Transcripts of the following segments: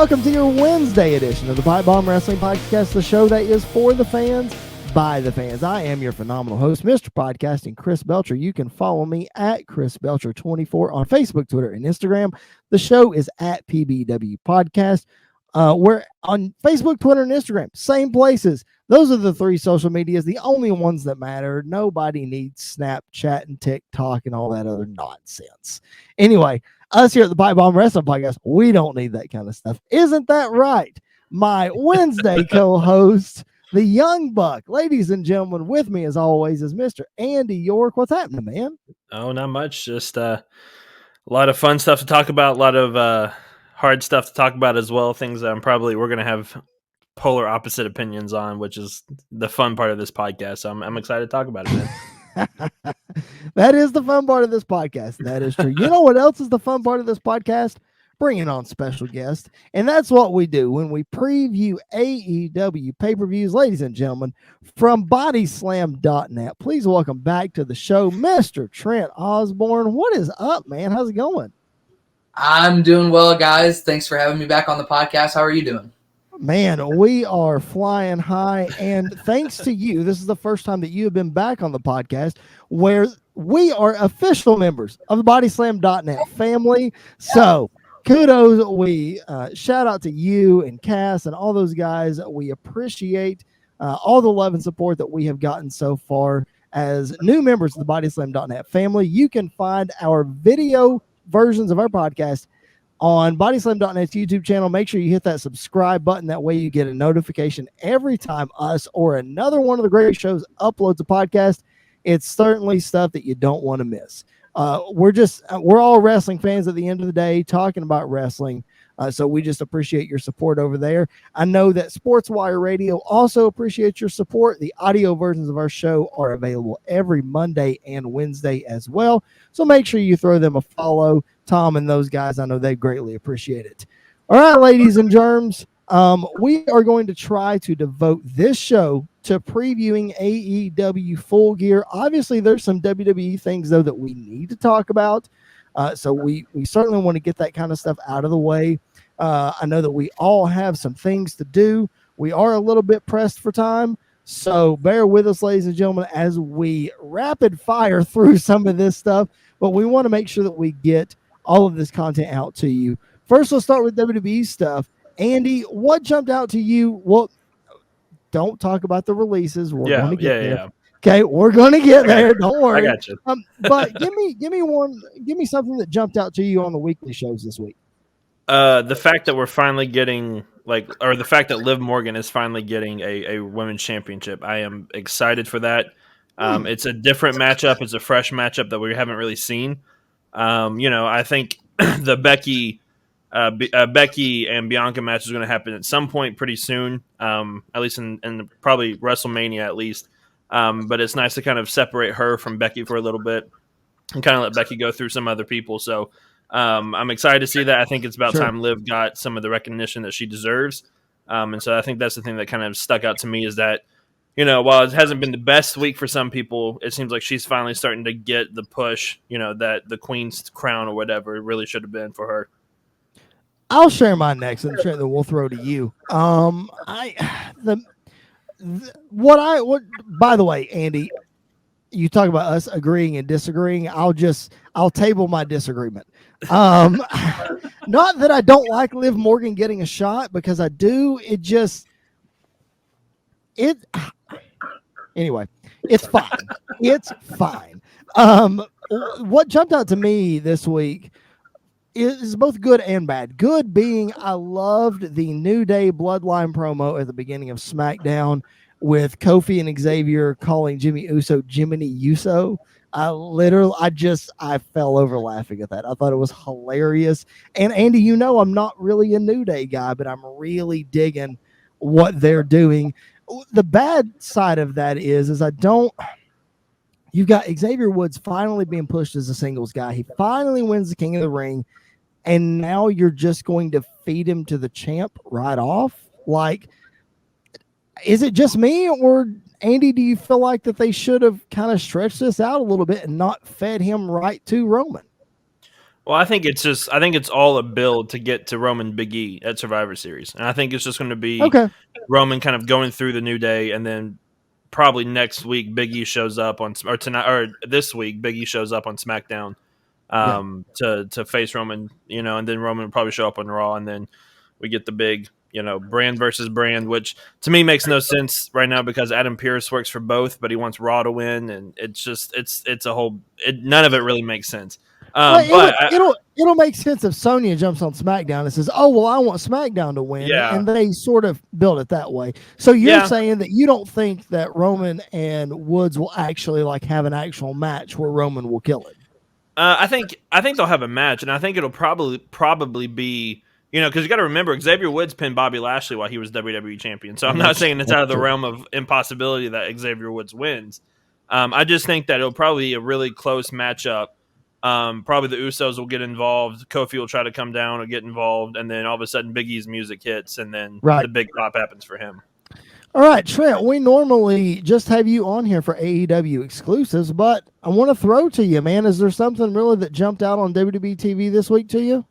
welcome to your Wednesday edition of the PipeBomb Wrestling Podcast, the show that is for the fans, by the fans. I am your phenomenal host, Mr. Podcasting, Chris Belcher. You can follow me at Chris Belcher24 on Facebook, Twitter, and Instagram. The show is at PBW Podcast. We're on Facebook, Twitter, and Instagram, same places. Those are the three social medias, the only ones that matter. Nobody needs Snapchat and TikTok and all that other nonsense. Anyway, us here at the PipeBomb Wrestling Podcast, we don't need that kind of stuff. Isn't that right? My Wednesday co-host, the Young Buck. Ladies and gentlemen, with me as always is Mr. Andy York. What's happening, man? Oh, not much. Just a lot of fun stuff to talk about, a lot of hard stuff to talk about as well, things that we're going to have polar opposite opinions on, which is the fun part of this podcast. So I'm excited to talk about it, man. That is the fun part of this podcast. That is true. You know what else is the fun part of this podcast? Bringing on special guests. And that's what we do when we preview AEW pay-per-views. Ladies and gentlemen, from bodyslam.net, please welcome back to the show, Mr. Trent Osborne. What is up, man? How's it going? I'm doing well, guys. Thanks for having me back on the podcast. How are you doing? Man, we are flying high, and thanks to you, this is the first time that you have been back on the podcast where we are official members of the bodyslam.net family. So kudos. We shout out to you and Cass and all those guys. We appreciate all the love and support that we have gotten so far as new members of the bodyslam.net family. You can find our video versions of our podcast on bodyslam.net's YouTube channel. Make sure you hit that subscribe button. That way you get a notification every time us or another one of the great shows uploads a podcast. It's certainly stuff that you don't want to miss. We're all wrestling fans at the end of the day, talking about wrestling. So we just appreciate your support over there. I know that SportsWire Radio also appreciates your support. The audio versions of our show are available every Monday and Wednesday as well. So make sure you throw them a follow. Tom and those guys, I know they greatly appreciate it. All right, ladies and germs, we are going to try to devote this show to previewing AEW Full Gear. Obviously, there's some WWE things, though, that we need to talk about. So we certainly want to get that kind of stuff out of the way. I know that we all have some things to do. We are a little bit pressed for time. So bear with us, ladies and gentlemen, as we rapid fire through some of this stuff. But we want to make sure that we get all of this content out to you. First, let's start with WWE stuff. Andy, what jumped out to you? Well, don't talk about the releases. We're going to get there. Yeah. Okay, we're going to get there. Don't worry. I got you. But give me something that jumped out to you on the weekly shows this week. The fact that we're finally getting the fact that Liv Morgan is finally getting a women's championship. I am excited for that. It's a different matchup. It's a fresh matchup that we haven't really seen. I think the Becky and Bianca match is going to happen at some point pretty soon, at least in probably WrestleMania at least. But it's nice to kind of separate her from Becky for a little bit and kind of let Becky go through some other people. So I'm excited to see that. I think it's about time Liv got some of the recognition that she deserves. And so I think that's the thing that kind of stuck out to me is that, while it hasn't been the best week for some people, it seems like she's finally starting to get the push, that the Queen's crown or whatever it really should have been for her. I'll share mine next, and Trent, we'll throw to you. By the way, Andy, you talk about us agreeing and disagreeing. I'll table my disagreement. Not that I don't like Liv Morgan getting a shot, because I do. Anyway, it's fine. It's fine. What jumped out to me this week is both good and bad. Good being I loved the New Day Bloodline promo at the beginning of SmackDown with Kofi and Xavier calling Jimmy Uso Jiminy Uso. I fell over laughing at that. I thought it was hilarious. And Andy, I'm not really a New Day guy, but I'm really digging what they're doing. The bad side of that is you've got Xavier Woods finally being pushed as a singles guy. He finally wins the King of the Ring. And now you're just going to feed him to the champ right off? Like, is it just me, or Andy, do you feel like that they should have kind of stretched this out a little bit and not fed him right to Roman? Well, I think it's all a build to get to Roman Big E at Survivor Series, and I think it's just going to be Okay. Roman kind of going through the New Day, and then probably next week Big E shows up or tonight or this week Big E shows up on SmackDown to face Roman, and then Roman will probably show up on Raw, and then we get the big brand versus brand, which to me makes no sense right now because Adam Pearce works for both, but he wants Raw to win, and it's a whole none of it really makes sense. Well, it'll make sense if Sonya jumps on SmackDown and says, "Oh, well, I want SmackDown to win," and they sort of build it that way. So you're saying that you don't think that Roman and Woods will actually have an actual match where Roman will kill him? I think they'll have a match, and I think it'll probably be because you got to remember Xavier Woods pinned Bobby Lashley while he was WWE champion. So I'm not saying it's out of the realm of impossibility that Xavier Woods wins. I just think that it'll probably be a really close matchup. Probably the Usos will get involved. Kofi will try to come down or get involved, and then all of a sudden Big E's music hits, and then the big pop happens for him. All right, Trent, we normally just have you on here for AEW exclusives, but I want to throw to you, man. Is there something really that jumped out on WWE TV this week to you?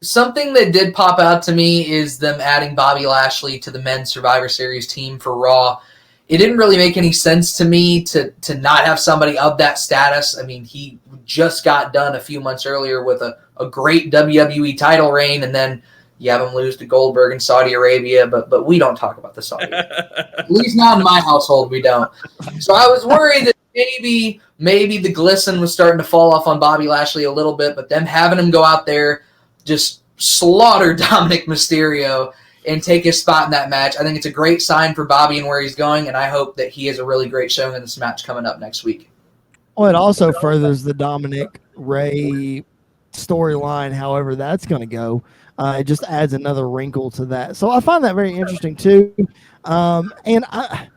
Something that did pop out to me is them adding Bobby Lashley to the men's Survivor Series team for Raw. It didn't really make any sense to me to not have somebody of that status. I mean, he just got done a few months earlier with a great WWE title reign, and then you have him lose to Goldberg in Saudi Arabia, but we don't talk about the Saudi. At least not in my household, we don't. So I was worried that maybe the glisten was starting to fall off on Bobby Lashley a little bit, but them having him go out there, just slaughter Dominic Mysterio and take his spot in that match. I think it's a great sign for Bobby and where he's going, and I hope that he has a really great showing in this match coming up next week. Well, it also furthers the Dominic Ray storyline, however that's going to go. It just adds another wrinkle to that. So I find that very interesting too. And I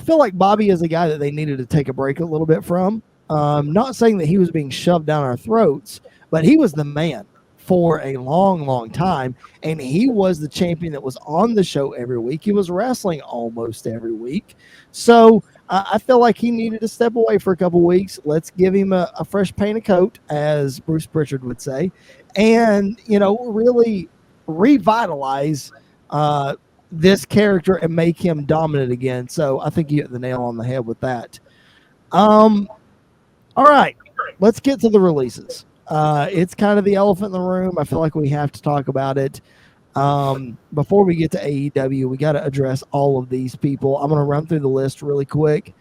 feel like Bobby is a guy that they needed to take a break a little bit from. Not saying that he was being shoved down our throats, but he was the man for a long, long time. And he was the champion that was on the show every week. He was wrestling almost every week. So I feel like he needed to step away for a couple weeks. Let's give him a fresh paint of coat, as Bruce Pritchard would say, and, really revitalize this character and make him dominant again. So I think you hit the nail on the head with that. All right, let's get to the releases. It's kind of the elephant in the room. I feel like we have to talk about it. Before we get to AEW, we got to address all of these people. I'm going to run through the list really quick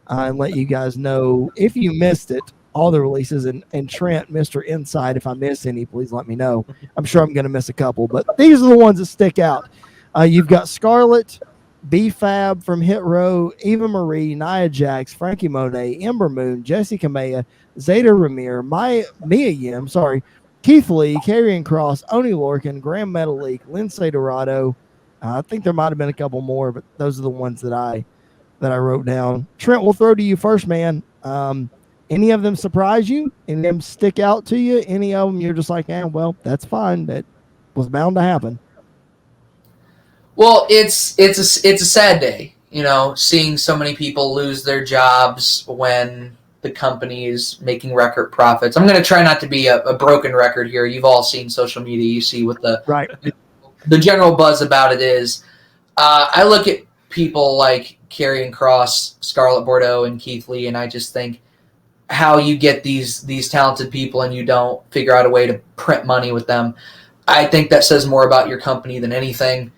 and let you guys know if you missed it, all the releases. And Trent, Mr. Inside, if I miss any, please let me know. I'm sure I'm going to miss a couple, but these are the ones that stick out. You've got Scarlett, B-Fab from Hit Row, Eva Marie, Nia Jax, Frankie Monet, Ember Moon, Jessica Maya, Zeta Ramir, Mia Yim, Keith Lee, Karrion Kross, Oni Lorcan, Graham Metalik, Lindsay Dorado. I think there might have been a couple more, but those are the ones that I wrote down. Trent, we'll throw to you first, man. Any of them surprise you? Any of them stick out to you? Any of them you're just like, well, that's fine. That was bound to happen. Well, it's a sad day, seeing so many people lose their jobs when the company is making record profits. I'm going to try not to be a broken record here. You've all seen social media. You see what the general buzz about it is. I look at people like Karrion Kross, Scarlett Bordeaux, and Keith Lee, and I just think how you get these talented people and you don't figure out a way to print money with them. I think that says more about your company than anything.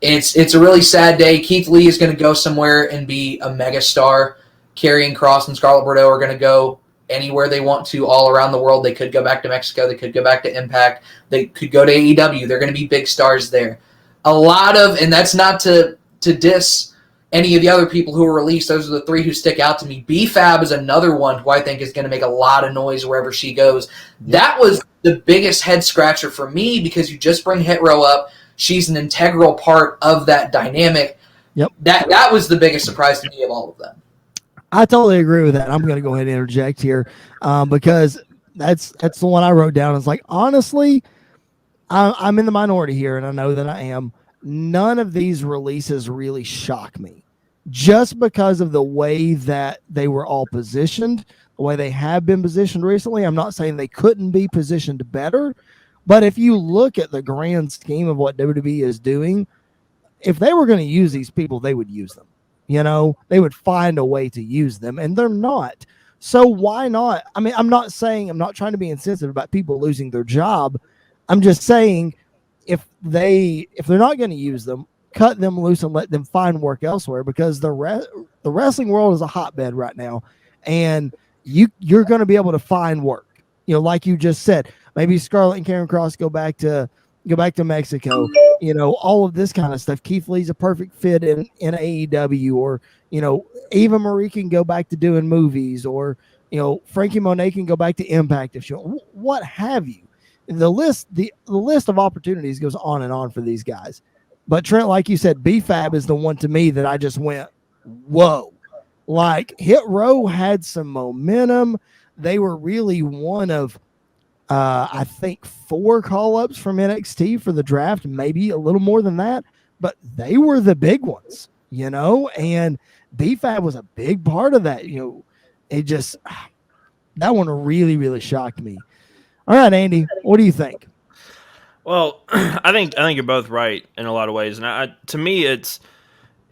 It's a really sad day. Keith Lee is going to go somewhere and be a megastar. Karrion Kross and Scarlett Bordeaux are going to go anywhere they want to all around the world. They could go back to Mexico. They could go back to Impact. They could go to AEW. They're going to be big stars there. And that's not to diss any of the other people who were released. Those are the three who stick out to me. B-Fab is another one who I think is going to make a lot of noise wherever she goes. That was the biggest head scratcher for me because you just bring Hit Row up. She's an integral part of that dynamic. Yep. That was the biggest surprise to me of all of them. I totally agree with that. I'm going to go ahead and interject here because that's the one I wrote down. It's like, honestly, I'm in the minority here, and I know that I am. None of these releases really shock me. just because of the way that they were all positioned, the way they have been positioned recently. I'm not saying they couldn't be positioned better, but if you look at the grand scheme of what WWE is doing, if they were going to use these people, they would use them. They would find a way to use them, and they're not. So why not? I mean, I'm not trying to be insensitive about people losing their job. I'm just saying if they're not going to use them, cut them loose and let them find work elsewhere, because the wrestling world is a hotbed right now, and you're going to be able to find work. Like you just said, maybe Scarlett and Karen Cross go back to Mexico. All of this kind of stuff. Keith Lee's a perfect fit in AEW, or Eva Marie can go back to doing movies, or Frankie Monet can go back to Impact if she, what have you. The list of opportunities goes on and on for these guys. But Trent, like you said, B-Fab is the one to me that I just went, whoa. Like, Hit Row had some momentum. They were really one of, I think, 4 call-ups from NXT for the draft, maybe a little more than that. But they were the big ones, and B-Fab was a big part of that. It just, that one really, really shocked me. All right, Andy, what do you think? Well, I think you're both right in a lot of ways, and to me, it's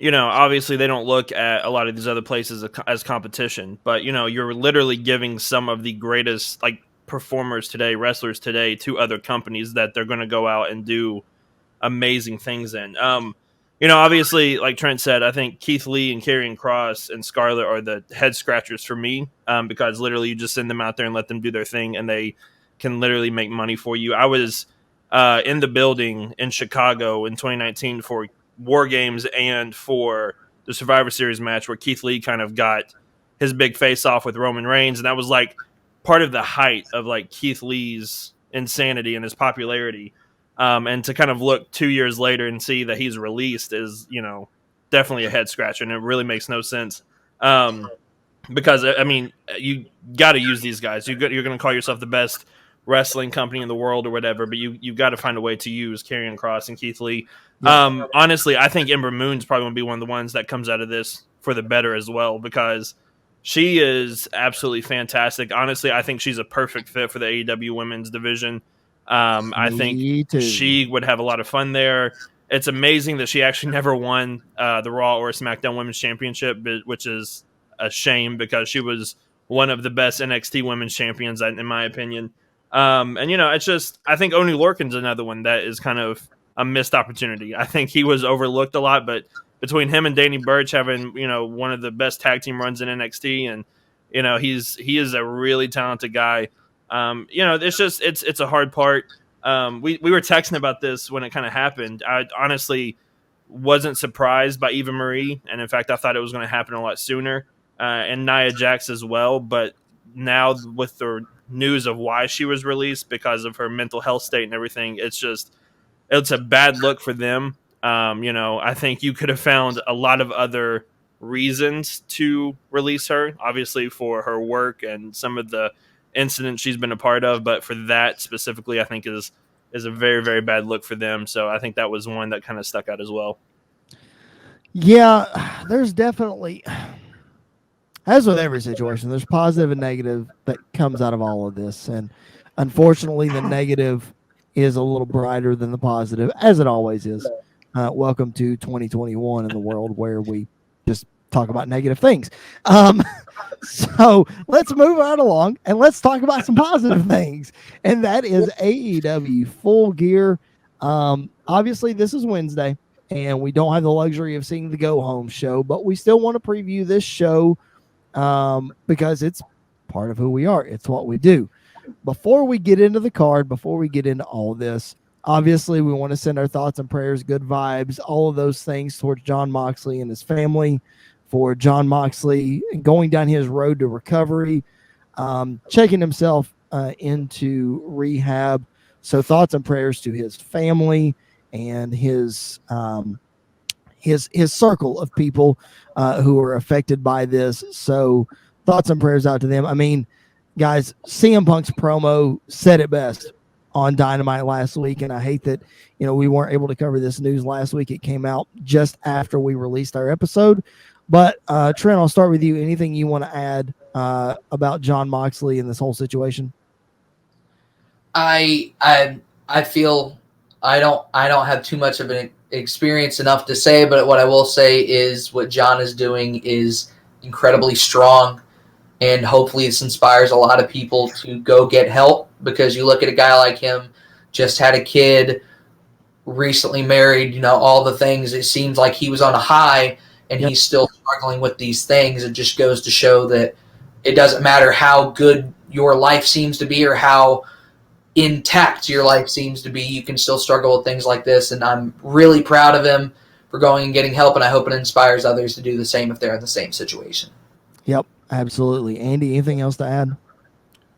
obviously they don't look at a lot of these other places as competition, but you're literally giving some of the greatest performers today, wrestlers today, to other companies that they're going to go out and do amazing things in. Obviously, like Trent said, I think Keith Lee and Karrion Kross and Scarlett are the head scratchers for me, because literally you just send them out there and let them do their thing, and they can literally make money for you. I was in the building in Chicago in 2019 for War Games and for the Survivor Series match where Keith Lee kind of got his big face off with Roman Reigns, and that was part of the height of Keith Lee's insanity and his popularity. And to kind of look 2 years later and see that he's released is, definitely a head scratcher, and it really makes no sense. Because I mean, you got to use these guys. You're going to call yourself the best wrestling company in the world or whatever, but you've got to find a way to use Karrion Kross and Keith Lee. Yeah. Honestly, I think Ember Moon's probably going to be one of the ones that comes out of this for the better as well, because she is absolutely fantastic. Honestly, I think she's a perfect fit for the AEW women's division. I think she would have a lot of fun there. It's amazing that she actually never won the Raw or SmackDown Women's Championship, which is a shame, because she was one of the best NXT Women's Champions, in my opinion. And it's just, I think Oney Lorcan's another one that is kind of a missed opportunity. I think he was overlooked a lot, but between him and Danny Burch having, one of the best tag team runs in NXT, and, he is a really talented guy. It's just, it's a hard part. We were texting about this when it kind of happened. I honestly wasn't surprised by Eva Marie. And in fact, I thought it was going to happen a lot sooner. And Nia Jax as well. But now with the news of why she was released because of her mental health state and everything, it's a bad look for them. I think you could have found a lot of other reasons to release her, obviously for her work and some of the incidents she's been a part of, but for that specifically, I think is a very, very bad look for them. So I think that was one that kind of stuck out as well. Yeah, there's definitely, as with every situation, there's positive and negative that comes out of all of this. And unfortunately, the negative is a little brighter than the positive, as it always is. Welcome to 2021 in the world where we just talk about negative things. So let's move right along and let's talk about some positive things. And that is AEW Full Gear. Obviously, this is Wednesday, and we don't have the luxury of seeing the go-home show, but we still want to preview this show because it's part of who we are. It's what we do. Before we get into the card, before we get into all this, obviously, we want to send our thoughts and prayers, good vibes, all of those things towards Jon Moxley and his family, for Jon Moxley going down his road to recovery, checking himself into rehab. So thoughts and prayers to his family and his circle of people who are affected by this. So thoughts and prayers out to them. I mean, guys, CM Punk's promo said it best on Dynamite last week, and I hate that we weren't able to cover this news last week. It came out just after we released our episode, But Trent, I'll start with you. Anything you want to add about John Moxley and this whole situation? I feel I don't have too much of an experience enough to say, but what I will say is what John is doing is incredibly strong, and hopefully this inspires a lot of people to go get help, because you look at a guy like him, just had a kid, recently married, all the things. It seems like he was on a high, and Yep. he's still struggling with these things. It just goes to show that it doesn't matter how good your life seems to be or how intact your life seems to be, you can still struggle with things like this. And I'm really proud of him for going and getting help, and I hope it inspires others to do the same if they're in the same situation. Yep, absolutely. Andy, anything else to add?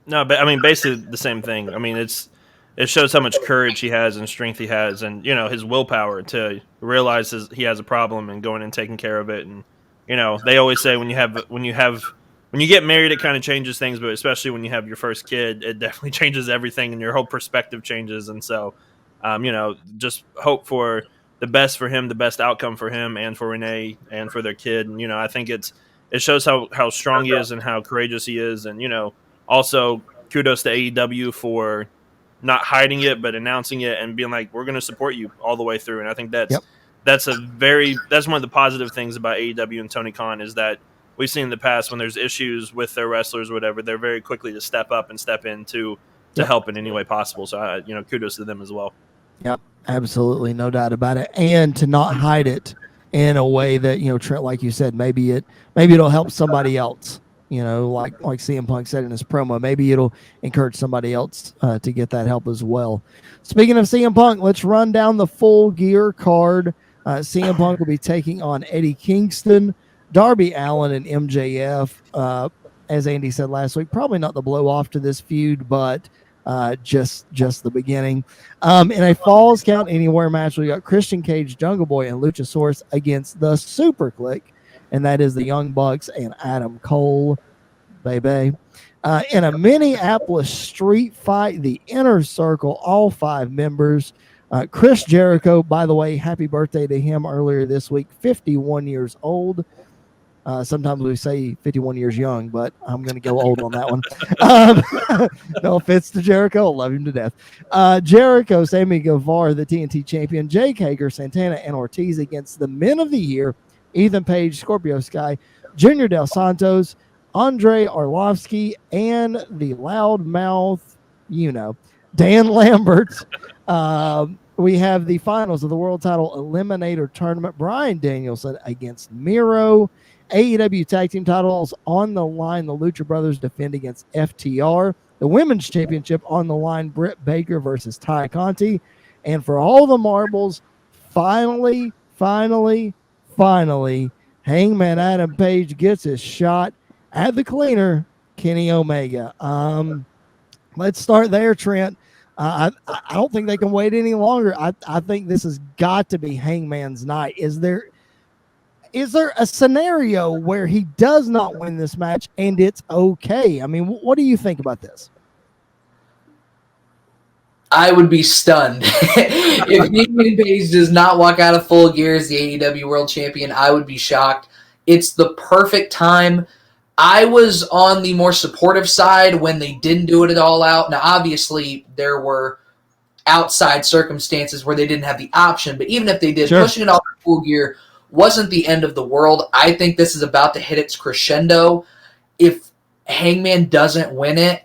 No, but I mean, basically the same thing. I mean, it shows how much courage he has and strength he has, and his willpower to realize he has a problem and going and taking care of it. And they always say when you get married, it kind of changes things, but especially when you have your first kid, it definitely changes everything, and your whole perspective changes. And so, just hope for the best for him, the best outcome for him and for Renee and for their kid. And I think it shows how strong he is and how courageous he is, and also kudos to AEW for not hiding it but announcing it and being like, we're going to support you all the way through. And I think that's that's one of the positive things about AEW and Tony Khan, is that we've seen in the past when there's issues with their wrestlers or whatever, they're very quickly to step up and step in to help in any way possible. So kudos to them as well. Yep, absolutely, no doubt about it. And to not hide it in a way that, Trent, like you said, maybe it'll help somebody else. Like CM Punk said in his promo, maybe it'll encourage somebody else to get that help as well. Speaking of CM Punk, let's run down the Full Gear card. CM Punk will be taking on Eddie Kingston, Darby Allin, and MJF. As Andy said last week, probably not the blow off to this feud, but just the beginning. In a Falls Count Anywhere match, we got Christian Cage, Jungle Boy, and Luchasaurus against the Super Click, and that is the Young Bucks and Adam Cole, baby. In a Minneapolis street fight, the Inner Circle, all 5 members. Chris Jericho, by the way, happy birthday to him earlier this week, 51 years old. Sometimes we say 51 years young, but I'm going to go old on that one. No offense to Jericho. I love him to death. Jericho, Sammy Guevara, the TNT champion, Jake Hager, Santana, and Ortiz against the Men of the Year, Ethan Page, Scorpio Sky, Junior Del Santos, Andre Arlovsky, and the loudmouth, Dan Lambert. We have the finals of the world title Eliminator tournament. Bryan Danielson against Miro. AEW tag team titles on the line. The Lucha Brothers defend against FTR. The women's championship on the line. Britt Baker versus Ty Conti. And for all the marbles, finally, Hangman Adam Page gets his shot at the cleaner, Kenny Omega. Let's start there, Trent. I don't think they can wait any longer. I think this has got to be Hangman's night. Is there a scenario where he does not win this match and it's okay? I mean, what do you think about this? I would be stunned if Hangman Page does not walk out of Full Gear as the AEW World Champion. I would be shocked. It's the perfect time. I was on the more supportive side when they didn't do it at All Out. Now, obviously, there were outside circumstances where they didn't have the option, but even if they did, pushing it all to Full Gear wasn't the end of the world. I think this is about to hit its crescendo. If Hangman doesn't win it,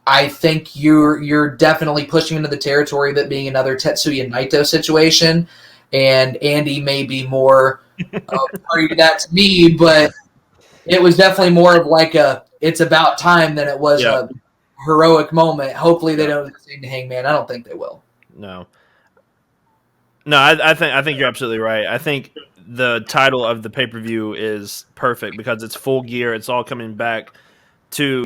I think you're definitely pushing into the territory of it being another Tetsuya Naito situation, and Andy may be more party to that to me, but it was definitely more of like it's about time than it was a heroic moment. Hopefully they don't do the same to Hangman. I don't think they will. No, I think you're absolutely right. I think the title of the pay-per-view is perfect because it's Full Gear. It's all coming back to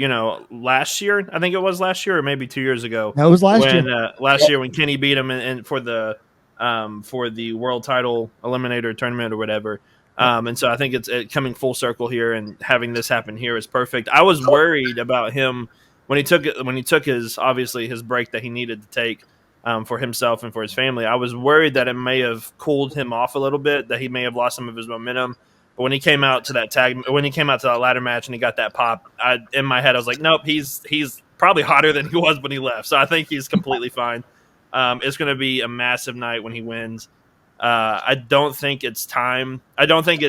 last year. I think it was last year or maybe 2 years ago. That was last year. Last year when Kenny beat him and for the world title eliminator tournament or whatever. And so I think it's coming full circle here, and having this happen here is perfect. I was worried about him when he took his break that he needed to take for himself and for his family. I was worried that it may have cooled him off a little bit, that he may have lost some of his momentum. But when he came out to that ladder match and he got that pop, in my head I was like, nope, he's probably hotter than he was when he left. So I think he's completely fine. It's going to be a massive night when he wins. I don't think it's time. I don't think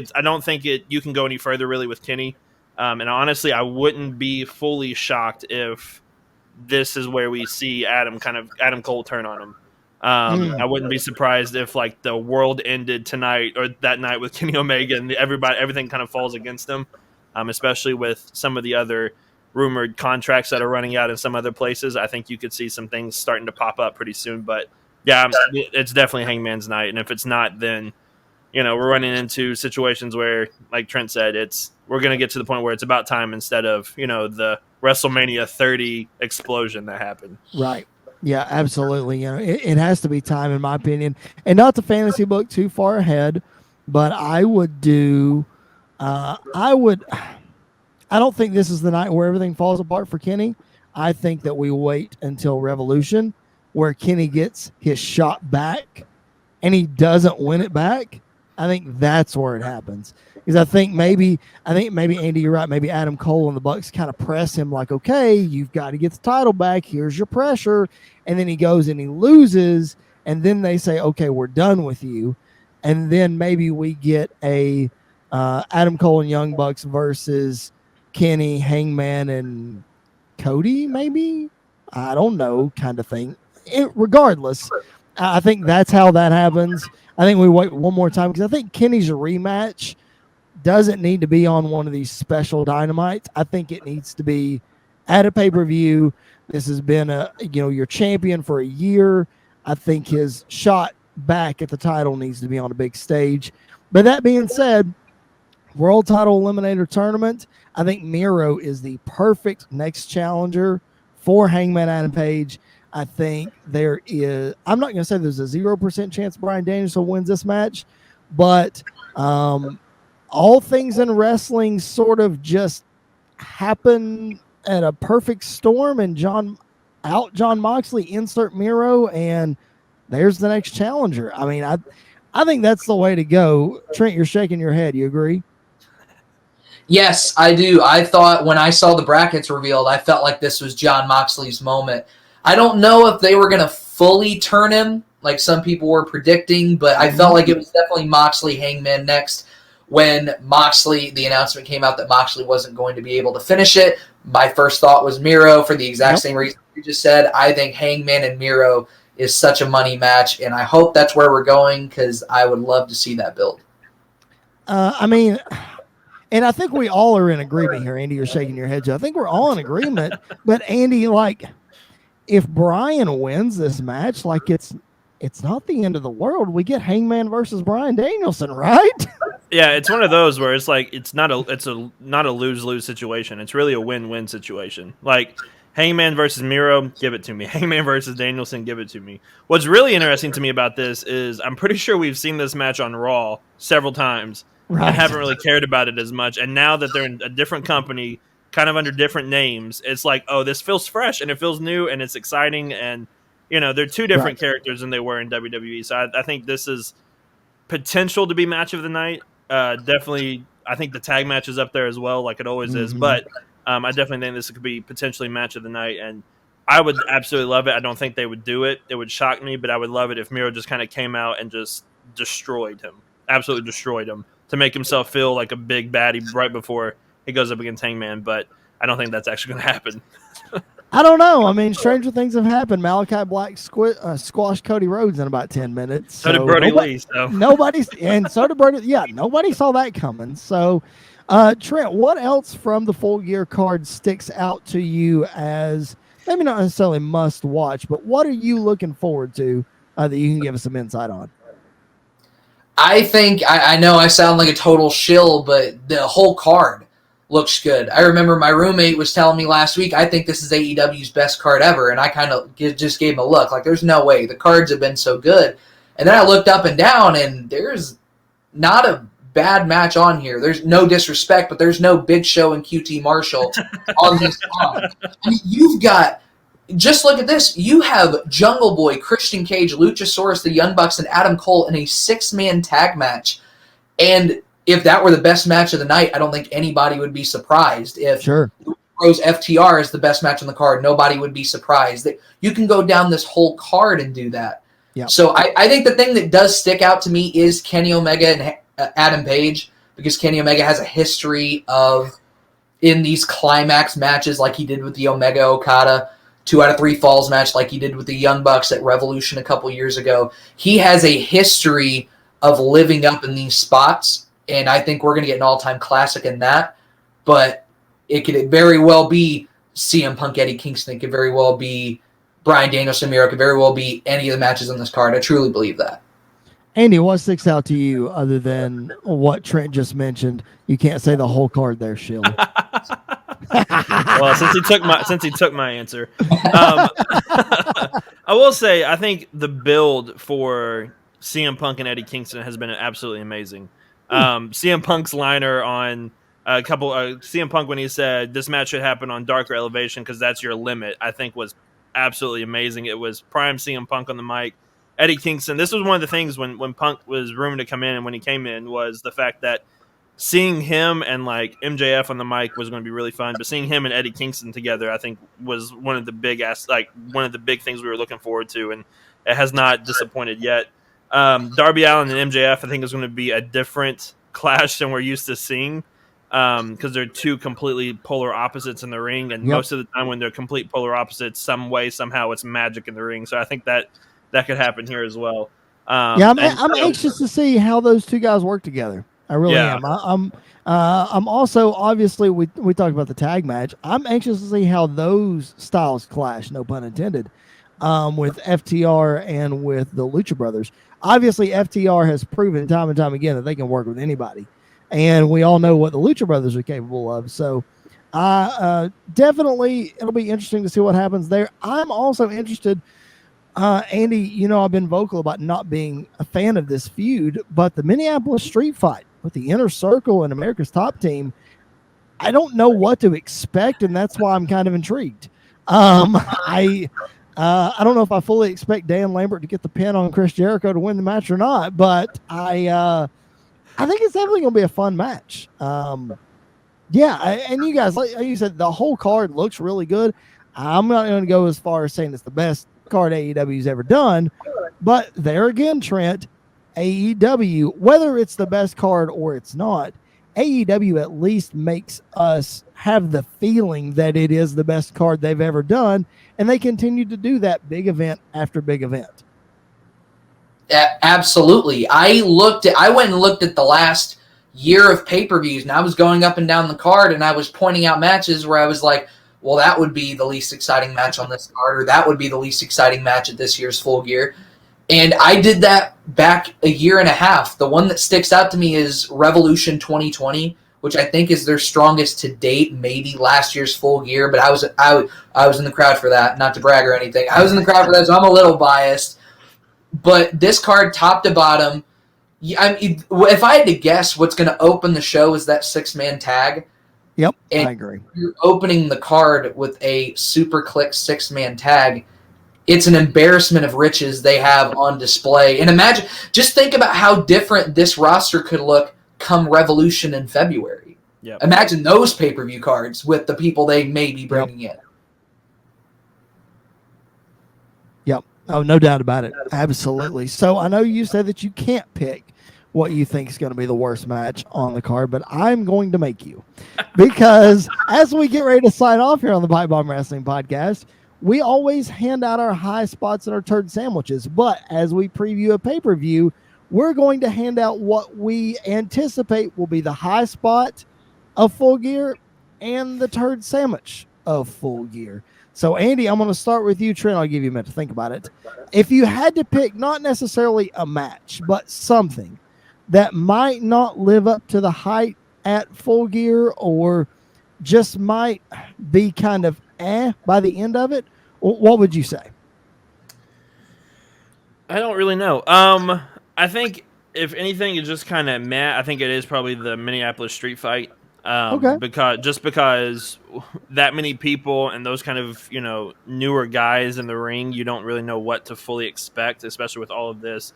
you can go any further really with Kenny. And honestly, I wouldn't be fully shocked if this is where we see Adam Cole turn on him. I wouldn't be surprised if like the world ended tonight or that night with Kenny Omega and everything kind of falls against him, especially with some of the other rumored contracts that are running out in some other places. I think you could see some things starting to pop up pretty soon. But yeah, it's definitely Hangman's night, and if it's not, then we're running into situations where, like Trent said, we're going to get to the point where it's about time instead of the WrestleMania 30 explosion that happened. Right. Yeah, absolutely. It has to be time, in my opinion, and not to fantasy book too far ahead, but I would do. I don't think this is the night where everything falls apart for Kenny. I think that we wait until Revolution, where Kenny gets his shot back, and he doesn't win it back. I think that's where it happens. Because I think maybe Andy, you're right. Maybe Adam Cole and the Bucks kind of press him like, okay, you've got to get the title back. Here's your pressure. And then he goes and he loses. And then they say, okay, we're done with you. And then maybe we get a Adam Cole and Young Bucks versus Kenny, Hangman, and Cody, maybe? I don't know, kind of thing. Regardless, I think that's how that happens. I think we wait one more time because I think Kenny's rematch doesn't need to be on one of these special Dynamites. I think it needs to be at a pay-per-view. This has been your champion for a year. I think his shot back at the title needs to be on a big stage. But that being said, World Title Eliminator Tournament, I think Miro is the perfect next challenger for Hangman Adam Page. I think I'm not going to say there's a 0% chance Bryan Danielson wins this match, but all things in wrestling sort of just happen at a perfect storm, and John Moxley, insert Miro, and there's the next challenger. I mean, I think that's the way to go. Trent, you're shaking your head. You agree? Yes, I do. I thought when I saw the brackets revealed, I felt like this was John Moxley's moment. I don't know if they were going to fully turn him like some people were predicting, but I felt like it was definitely Moxley Hangman next. When the announcement came out that Moxley wasn't going to be able to finish it, my first thought was Miro for the exact same reason you just said. I think Hangman and Miro is such a money match, and I hope that's where we're going because I would love to see that build. And I think we all are in agreement here. Andy, you're shaking your head, Joe. I think we're all in agreement. But Andy, if Bryan wins this match, it's not the end of the world. We get Hangman versus Bryan Danielson, right? Yeah, it's one of those where it's like it's not a lose-lose situation. It's really a win-win situation. Like Hangman versus Miro, give it to me. Hangman versus Danielson, give it to me. What's really interesting to me about this is I'm pretty sure we've seen this match on Raw several times. Right. I haven't really cared about it as much. And now that they're in a different company, kind of under different names, it's like, oh, this feels fresh and it feels new and it's exciting. And, they're two different characters than they were in WWE. So I think this is potential to be match of the night. Definitely, I think the tag match is up there as well, like it always is. But I definitely think this could be potentially match of the night. And I would absolutely love it. I don't think they would do it. It would shock me, but I would love it if Miro just kind of came out and just destroyed him. Absolutely destroyed him. To make himself feel like a big baddie right before he goes up against Hangman, but I don't think that's actually going to happen. I don't know. I mean, stranger things have happened. Malachi Black squashed Cody Rhodes in about 10 minutes. So did Brody Lee. So. So did Brody. Yeah, nobody saw that coming. So, Trent, what else from the Full Gear card sticks out to you as maybe not necessarily must watch, but what are you looking forward to that you can give us some insight on? I think, I know I sound like a total shill, but the whole card looks good. I remember my roommate was telling me last week, I think this is AEW's best card ever, and I kind of just gave him a look. Like, there's no way. The cards have been so good. And then I looked up and down, and there's not a bad match on here. There's no disrespect, but there's no Big Show and QT Marshall on this card. I mean, you've got... Just look at this. You have Jungle Boy, Christian Cage, Luchasaurus, the Young Bucks, and Adam Cole in a 6-man tag match. And if that were the best match of the night, I don't think anybody would be surprised. If Sure. Rose FTR is the best match on the card, nobody would be surprised. That you can go down this whole card and do that. Yep. So I think the thing that does stick out to me is Kenny Omega and Adam Page, because Kenny Omega has a history of, in these climax matches like he did with the Omega Okada 2 out of 3 falls match, like he did with the Young Bucks at Revolution a couple years ago. He has a history of living up in these spots, and I think we're going to get an all-time classic in that. But it could very well be CM Punk, Eddie Kingston. It could very well be Bryan Danielson, Miro. It could very well be any of the matches on this card. I truly believe that. Andy, what sticks out to you other than what Trent just mentioned? You can't say the whole card there, Shill. Well, since he took my answer, I will say I think the build for CM Punk and Eddie Kingston has been absolutely amazing. CM Punk's liner on CM Punk when he said this match should happen on Darker Elevation because that's your limit, I think was absolutely amazing. It was prime CM Punk on the mic. Eddie Kingston, this was one of the things when Punk was rumored to come in, and when he came in was the fact that seeing him and like MJF on the mic was going to be really fun, but seeing him and Eddie Kingston together, I think was one of the big things we were looking forward to, and it has not disappointed yet. Darby Allin and MJF, I think, is going to be a different clash than we're used to seeing, because they're two completely polar opposites in the ring, and most of the time when they're complete polar opposites, some way, somehow, it's magic in the ring. So I think that could happen here as well. I'm anxious to see how those two guys work together. I really am. I'm also, obviously, we talked about the tag match. I'm anxious to see how those styles clash, no pun intended, with FTR and with the Lucha Brothers. Obviously, FTR has proven time and time again that they can work with anybody. And we all know what the Lucha Brothers are capable of. So definitely it'll be interesting to see what happens there. I'm also interested, Andy, you know I've been vocal about not being a fan of this feud, but the Minneapolis Street Fight with the Inner Circle and America's Top Team, I don't know what to expect, and that's why I'm kind of intrigued. I don't know if I fully expect Dan Lambert to get the pin on Chris Jericho to win the match or not, but I think it's definitely going to be a fun match. And you guys, like you said, the whole card looks really good. I'm not going to go as far as saying it's the best card AEW's ever done, but there again, Trent, AEW, whether it's the best card or it's not, AEW at least makes us have the feeling that it is the best card they've ever done, and they continue to do that big event after big event. Absolutely. I went and looked at the last year of pay-per-views, and I was going up and down the card, and I was pointing out matches where I was like, well, that would be the least exciting match on this card, or that would be the least exciting match at this year's Full Gear. And I did that back a year and a half. The one that sticks out to me is Revolution 2020, which I think is their strongest to date, maybe last year's Full Gear, but I was in the crowd for that, not to brag or anything. I was in the crowd for that, so I'm a little biased. But this card, top to bottom, if I had to guess what's going to open the show is that 6-man tag. Yep, and I agree. You're opening the card with a super click 6-man tag. It's an embarrassment of riches they have on display. And just think about how different this roster could look come Revolution in February. Yep. Imagine those pay-per-view cards with the people they may be bringing in. Yep. Oh, no doubt about it. Absolutely. So I know you said that you can't pick what you think is going to be the worst match on the card, but I'm going to make you. Because as we get ready to sign off here on the PipeBomb Wrestling Podcast, we always hand out our high spots and our turd sandwiches. But as we preview a pay-per-view, we're going to hand out what we anticipate will be the high spot of Full Gear and the turd sandwich of Full Gear. So, Andy, I'm going to start with you. Trent, I'll give you a minute to think about it. If you had to pick not necessarily a match, but something that might not live up to the hype at Full Gear or just might be kind of by the end of it, what would you say? I don't really know. I think if anything, it's just kind of meh. I think it is probably the Minneapolis Street Fight. Okay. Because that many people and those kind of newer guys in the ring, you don't really know what to fully expect, especially with all of this.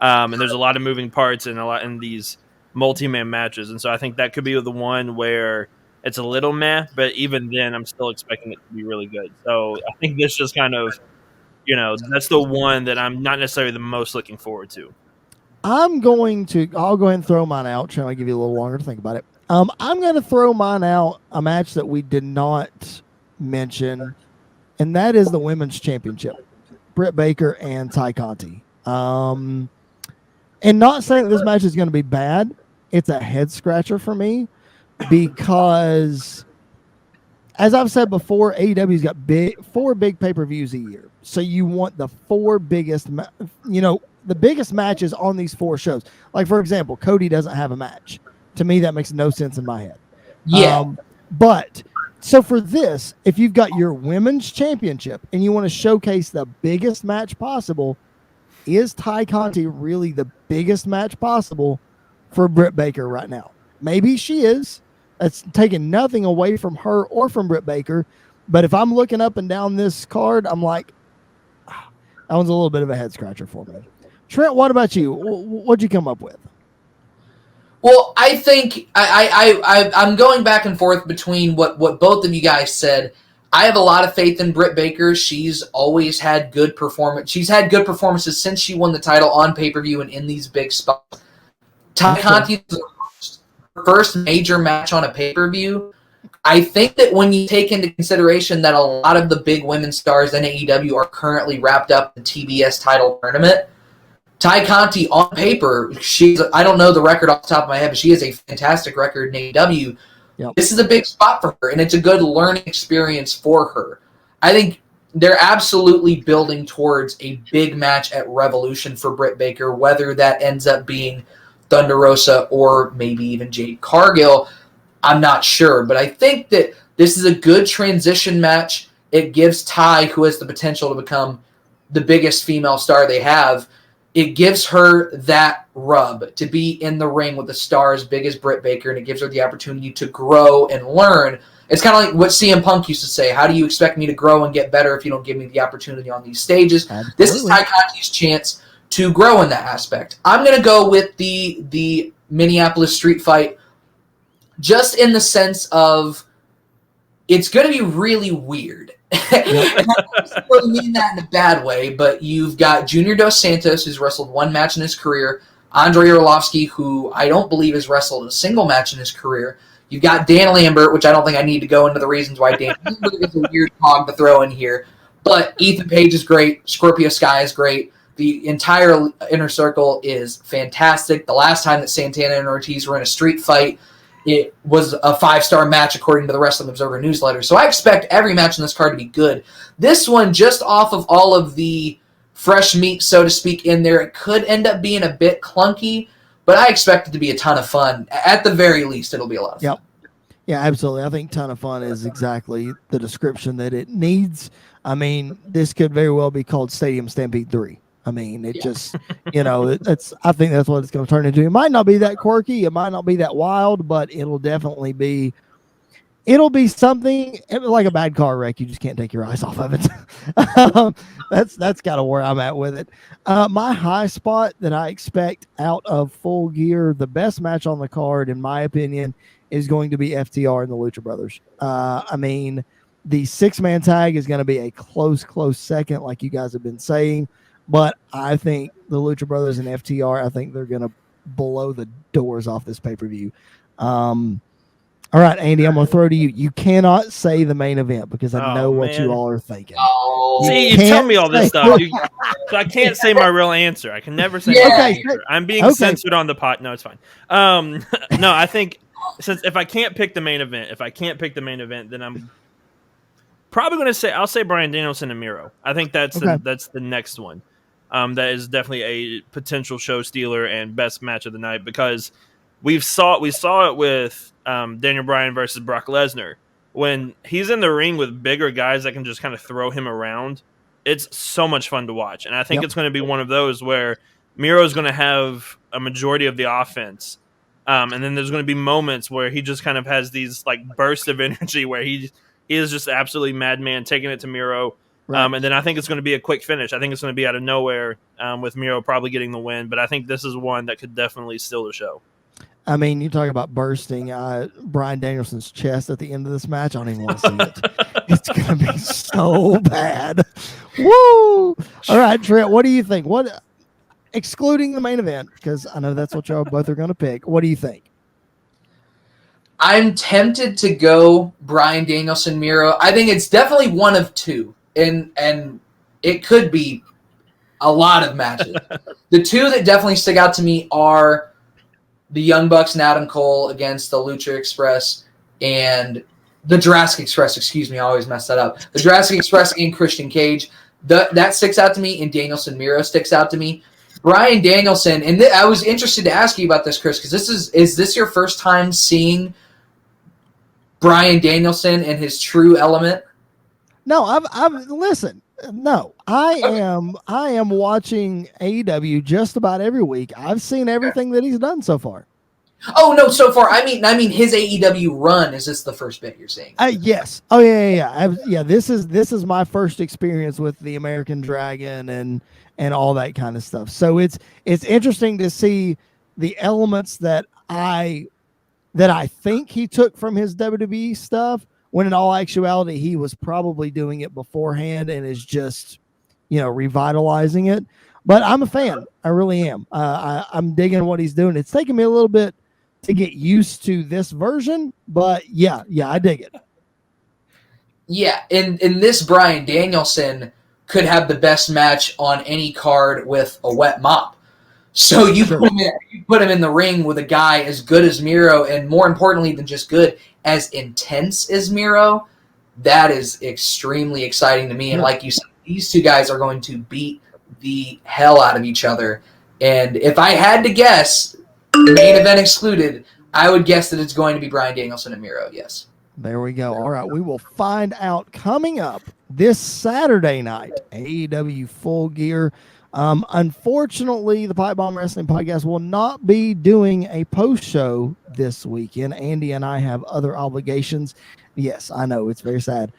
And there's a lot of moving parts and a lot in these multi-man matches. And so I think that could be the one where it's a little meh, but even then I'm still expecting it to be really good. So I think this just kind of, that's the one that I'm not necessarily the most looking forward to. I'll go ahead and throw mine out. Trying to give you a little longer to think about it. I'm going to throw mine out, a match that we did not mention, and that is the Women's Championship. Britt Baker and Ty Conti. And not saying that this match is going to be bad. It's a head scratcher for me because, as I've said before, AEW's got 4 big pay-per-views a year. So you want the 4 biggest, the biggest matches on these 4 shows. Like, for example, Cody doesn't have a match. To me, that makes no sense in my head. Yeah. But so for this, if you've got your Women's Championship and you want to showcase the biggest match possible, is Ty Conti really the biggest match possible for Britt Baker right now? Maybe she is. That's taking nothing away from her or from Britt Baker. But if I'm looking up and down this card, I'm like, that one's a little bit of a head scratcher for me. Trent, what about you? What'd you come up with? Well, I think I'm going back and forth between what both of you guys said. I have a lot of faith in Britt Baker. She's always had good performance. She's had good performances since she won the title on pay-per-view and in these big spots. Ty Conti, her first major match on a pay-per-view. I think that when you take into consideration that a lot of the big women's stars in AEW are currently wrapped up in the TBS title tournament, Ty Conti on paper, I don't know the record off the top of my head, but she has a fantastic record in AEW. Yep. This is a big spot for her, and it's a good learning experience for her. I think they're absolutely building towards a big match at Revolution for Britt Baker, whether that ends up being Thunder Rosa or maybe even Jade Cargill. I'm not sure, but I think that this is a good transition match. It gives Ty, who has the potential to become the biggest female star they have, it gives her that rub to be in the ring with a star as big as Britt Baker, and it gives her the opportunity to grow and learn. It's kind of like what CM Punk used to say, how do you expect me to grow and get better if you don't give me the opportunity on these stages? Absolutely. This is Ty Conti's chance to grow in that aspect. I'm going to go with the Minneapolis street fight just in the sense of it's going to be really weird. I don't really mean that in a bad way, but you've got Junior Dos Santos, who's wrestled 1 match in his career, Andrei Arlovsky, who I don't believe has wrestled a single match in his career. You've got Dan Lambert, which I don't think I need to go into the reasons why Dan Lambert is a weird hog to throw in here, but Ethan Page is great, Scorpio Sky is great, the entire Inner Circle is fantastic. The last time that Santana and Ortiz were in a street fight, it was a 5-star match according to the Wrestling Observer newsletter. So I expect every match in this card to be good. This one, just off of all of the fresh meat, so to speak, in there, it could end up being a bit clunky, but I expect it to be a ton of fun. At the very least, it'll be a lot of fun. Yep. Yeah, absolutely. I think ton of fun is exactly the description that it needs. I mean, this could very well be called Stadium Stampede 3. I mean, it just, I think that's what it's going to turn into. It might not be that quirky. It might not be that wild, but it'll definitely be, something like a bad car wreck. You just can't take your eyes off of it. That's kind of where I'm at with it. My high spot that I expect out of Full Gear, the best match on the card, in my opinion, is going to be FTR and the Lucha Brothers. I mean, the 6-man tag is going to be a close second, like you guys have been saying. But I think the Lucha Brothers and FTR, I think they're going to blow the doors off this pay-per-view. All right, Andy, I'm going to throw to you. You cannot say the main event because I know what you all are thinking. See, you tell me all this stuff. So I can't say my real answer. I can never say my real answer. I'm being censored on the pot. No, it's fine. No, I think since if I can't pick the main event, then I'm probably going to say I'll say Bryan Danielson and Miro. I think that's the next one. That is definitely a potential show stealer and best match of the night because we saw it with Daniel Bryan versus Brock Lesnar. When he's in the ring with bigger guys that can just kind of throw him around, it's so much fun to watch. And I think it's going to be one of those where Miro is going to have a majority of the offense. And then there's going to be moments where he just kind of has these like bursts of energy where he is just absolutely madman taking it to Miro. Right. And then I think it's going to be a quick finish. I think it's going to be out of nowhere with Miro probably getting the win. But I think this is one that could definitely steal the show. I mean, you talk about bursting Bryan Danielson's chest at the end of this match. I don't even want to see it. It's going to be so bad. Woo! All right, Trent, what do you think? What, excluding the main event, because I know that's what y'all both are going to pick. What do you think? I'm tempted to go Bryan Danielson Miro. I think it's definitely one of two, and it could be a lot of matches. The two that definitely stick out to me are the Young Bucks and Adam Cole against the Lucha Express and the Jurassic Express. Excuse me, I always mess that up. The Jurassic Express and Christian Cage. That sticks out to me, and Danielson Miro sticks out to me. Bryan Danielson, and I was interested to ask you about this, Chris, because is this your first time seeing Bryan Danielson in his true element? No, I've listen. No, I am watching AEW just about every week. I've seen everything that he's done so far. Oh no, so far. I mean his AEW run. Is this the first bit you're seeing? Yes. Oh yeah. This is my first experience with the American Dragon and all that kind of stuff. So it's interesting to see the elements that I think he took from his WWE stuff, when in all actuality he was probably doing it beforehand and is just, revitalizing it. But I'm a fan. I really am. I'm digging what he's doing. It's taken me a little bit to get used to this version, but yeah, I dig it. Yeah, and this Bryan Danielson could have the best match on any card with a wet mop. So you put him in the ring with a guy as good as Miro, and more importantly than just good, as intense as Miro. That is extremely exciting to me. And like you said, these two guys are going to beat the hell out of each other. And if I had to guess, main event excluded, I would guess that it's going to be Bryan Danielson and Miro, yes. There we go. All right, we will find out coming up this Saturday night, AEW Full Gear. Unfortunately, the PipeBomb Wrestling Podcast will not be doing a post-show this weekend. Andy and I have other obligations. Yes, I know. It's very sad.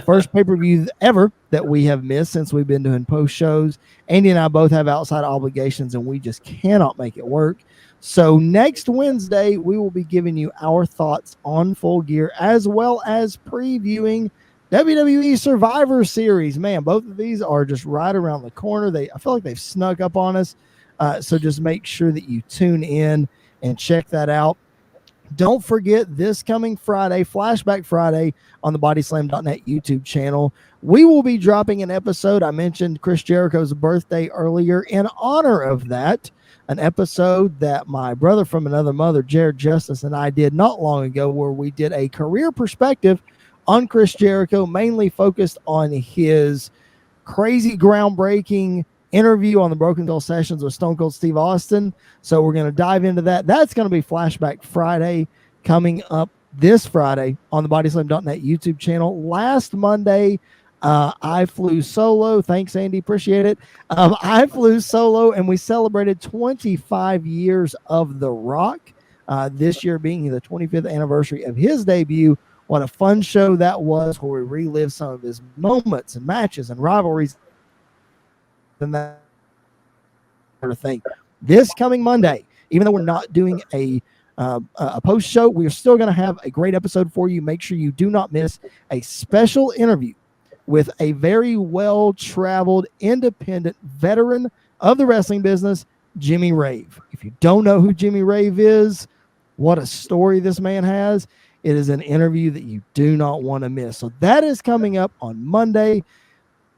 First pay-per-view ever that we have missed since we've been doing post-shows. Andy and I both have outside obligations, and we just cannot make it work. So next Wednesday, we will be giving you our thoughts on Full Gear, as well as previewing WWE Survivor Series. Man, both of these are just right around the corner. I feel like they've snuck up on us. So just make sure that you tune in and check that out. Don't forget this coming Friday, Flashback Friday, on the bodyslam.net YouTube channel. We will be dropping an episode. I mentioned Chris Jericho's birthday earlier. In honor of that, an episode that my brother from another mother, Jared Justice, and I did not long ago, where we did a career perspective on Chris Jericho, mainly focused on his crazy, groundbreaking interview on the Broken Skull Sessions with Stone Cold Steve Austin. So we're going to dive into that. That's going to be Flashback Friday coming up this Friday on the bodyslam.net YouTube channel. Last Monday, I flew solo. Thanks, Andy. Appreciate it. I flew solo, and we celebrated 25 years of The Rock, this year being the 25th anniversary of his debut. What a fun show that was, where we relived some of his moments and matches and rivalries and that sort of thing. This coming Monday, even though we're not doing a post show, we're still going to have a great episode for you. Make sure you do not miss a special interview with a very well-traveled, independent veteran of the wrestling business, Jimmy Rave. If you don't know who Jimmy Rave is, what a story this man has. It is an interview that you do not want to miss. So that is coming up on Monday.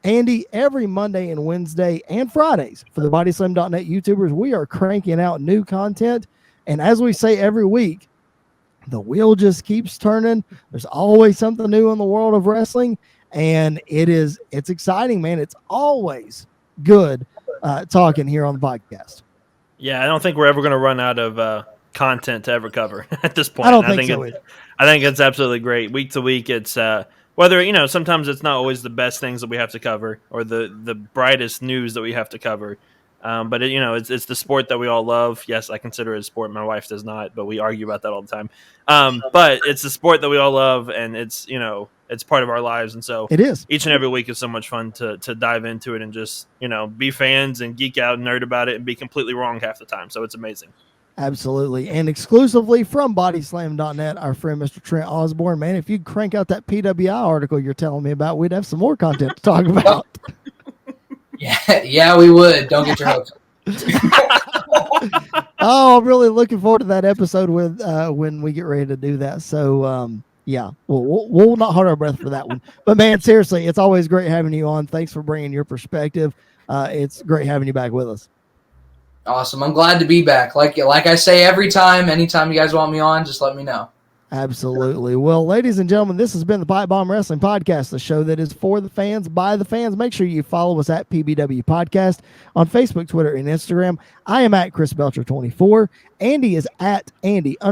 Andy, every Monday and Wednesday and Fridays for the bodyslam.net YouTubers, we are cranking out new content. And as we say every week, the wheel just keeps turning. There's always something new in the world of wrestling. And it's exciting, man. It's always good talking here on the podcast. Yeah, I don't think we're ever going to run out of content to ever cover at this point. I don't think so either. I think it's absolutely great. Week to week, it's whether, sometimes it's not always the best things that we have to cover or the brightest news that we have to cover. But it's the sport that we all love. Yes, I consider it a sport. My wife does not, but we argue about that all the time. But it's the sport that we all love, and it's part of our lives. And so it is. Each and every week is so much fun to dive into it and just, be fans and geek out and nerd about it and be completely wrong half the time. So it's amazing. Absolutely. And exclusively from bodyslam.net, our friend Mr. Trent Osborne. Man, if you'd crank out that PWI article you're telling me about, we'd have some more content to talk about. Yeah, we would. Don't get your hopes up. Oh, I'm really looking forward to that episode with when we get ready to do that. So, yeah, we'll not hold our breath for that one. But, man, seriously, it's always great having you on. Thanks for bringing your perspective. It's great having you back with us. Awesome. I'm glad to be back. Like I say every time, anytime you guys want me on, just let me know. Absolutely. Well, ladies and gentlemen, this has been the PipeBomb Wrestling Podcast, the show that is for the fans, by the fans. Make sure you follow us at PBW Podcast on Facebook, Twitter, and Instagram. I am at Chris Belcher24. Andy is at Andy_PBWP.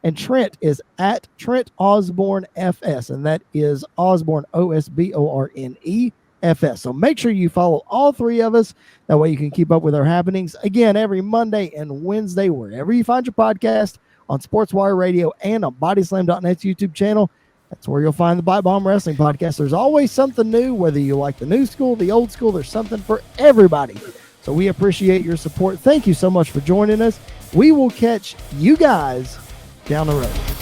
And Trent is at Trent Osborne FS. And that is Osborne, OSBORNE. FS. So make sure you follow all three of us. That way you can keep up with our happenings. Again, every Monday and Wednesday, wherever you find your podcast, on SportsWire Radio and on bodyslam.net's YouTube channel. That's where you'll find the PipeBomb Wrestling Podcast. There's always something new, whether you like the new school, the old school, there's something for everybody. So we appreciate your support. Thank you so much for joining us. We will catch you guys down the road.